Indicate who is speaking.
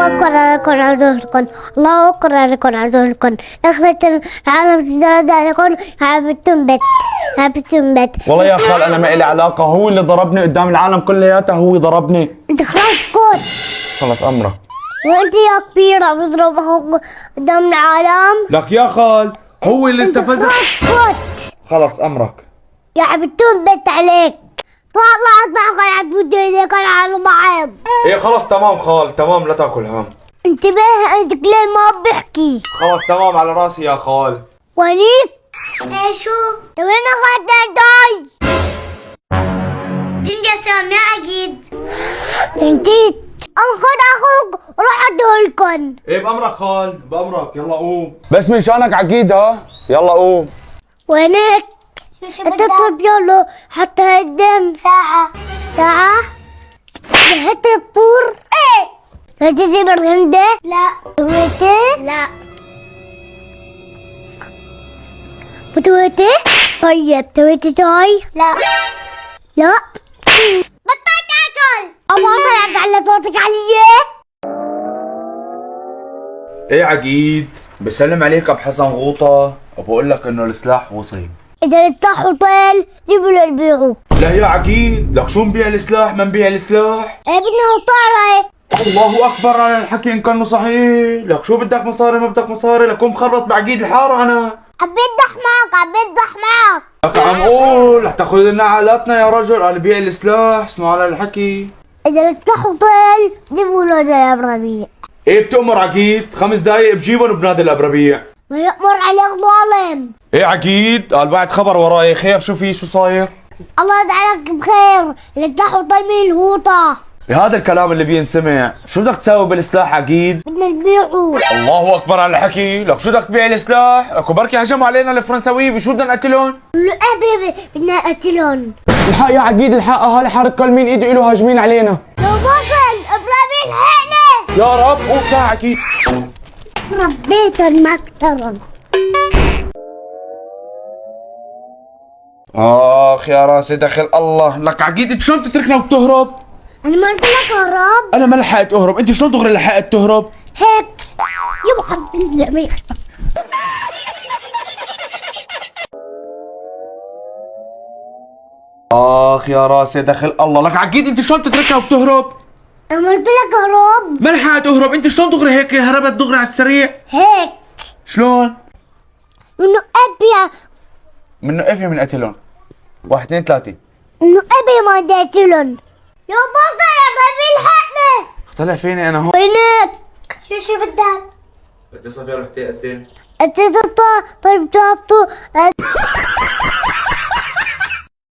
Speaker 1: أكبر عليكم عزوكم، الله أكبر عليكم عزوكم، نخلة العالم تزداد عليكم، عبتم بيت.
Speaker 2: والله يا خال انا ما إلي علاقه، هو اللي ضربني قدام العالم كلياتها، هو ضربني.
Speaker 1: أنت خلاص كنت،
Speaker 2: خلص امرك.
Speaker 1: وأنت يا كبير عم تضربه قدام العالم.
Speaker 2: لك يا خال هو اللي
Speaker 1: أنت
Speaker 2: استفزك.
Speaker 1: خلاص كنت
Speaker 2: خلص امرك.
Speaker 1: يا عبتم بيت عليك، طلعت معك عبتم بيت على بعض.
Speaker 2: ايه خلص تمام خال، تمام لا تاكل هم.
Speaker 1: انتبه عندك ليه ما بحكي.
Speaker 2: خلص تمام على راسي يا خال.
Speaker 1: ونيك ايشو وين غداي تنجا سامي عقيد تنتيت انخد اخوك وروح ادولكن.
Speaker 2: ايه بامرك خال، بامرك، يلا قوم. بس من شانك عقيد ها، يلا قوم.
Speaker 1: وينك؟ انت طب يلا حتى قدام ساعة جهت الطور. ايه هتجي بالغندة؟ لا سويتي؟ لا بتويتي؟ طيب تويتي شاي؟ لا بطل تاكل. أبغى أطلع على صوتك علي.
Speaker 2: ايه عقيد، بسلم عليك ابو حسن غوطه، وبقول لك انه السلاح وصل.
Speaker 1: إذا الطاحوا طيل جيبوا له البيعوا.
Speaker 2: لا يا عقيد، لك شو نبيع السلاح؟ ما نبيع السلاح.
Speaker 1: إيه بدنا طارة.
Speaker 2: الله اكبر على الحكي ان كانه صحيح. لك شو بدك مصاري ما بدك مصاري، لكون مخرط بعقيد الحاره انا.
Speaker 1: عبيت ضحمك
Speaker 2: لك عم قول رح تاخذ لنا عقلاتنا يا رجل، قال بيع السلاح، اسمع على الحكي.
Speaker 1: إذا الطاحوا طيل جيبوا له ده الربيع.
Speaker 2: ايه بتأمر عقيد، 5 دقايق بجيبهم بنادي الابربيع.
Speaker 1: ما يأمر عليك ظالم.
Speaker 2: ايه عقيد، قال بعد خبر وراي، خير شو في، شو صاير؟
Speaker 1: الله يجعلك بخير، اللي الطاحوا طيل من الهوطة.
Speaker 2: هذا الكلام اللي بينسمع، شو بدك تساوي بالسلاح عقيد؟
Speaker 1: بدنا نبيعه.
Speaker 2: الله اكبر على الحكي، لك شو بدك تبيع السلاح؟ اكو بركي هجموا علينا الفرنساوية، بشو بدنا نقتلهم؟
Speaker 1: له ايه بدنا نقتلهم.
Speaker 2: الحق يا عقيد الحق، اهالي حارة كلمين ايده له هاجمين علينا.
Speaker 1: لو وصل ابراهيم الحقني.
Speaker 2: يا رب قوم تعال عقيد.
Speaker 1: ربيت المكترم.
Speaker 2: اخ يا راسي دخل الله، لك عقيد انت شلون تتركنا وبتهرب؟
Speaker 1: انا ما قلت لك هرب.
Speaker 2: انا ما لحقت اهرب، انت شلون دغري لحقت تهرب؟
Speaker 1: هيك يبحث بالزميل.
Speaker 2: اخ يا راسي دخل الله، لك عقيد انت شلون تتركها وبتهرب؟
Speaker 1: انا ما قلت لك هرب.
Speaker 2: ما لحقت اهرب، انت شلون دغري هيك هربت دغري على السريع؟
Speaker 1: هيك
Speaker 2: شلون؟
Speaker 1: انه ابي
Speaker 2: منه افي من قتلهم. 1 2 3.
Speaker 1: انه ابي ما ديتلن. يا بابا يا ابراهيم الحقني.
Speaker 2: اختلع فيني انا هون.
Speaker 1: وينك؟ شو بدك؟
Speaker 2: بدي صفي رح تقدم.
Speaker 1: انت طيب جابته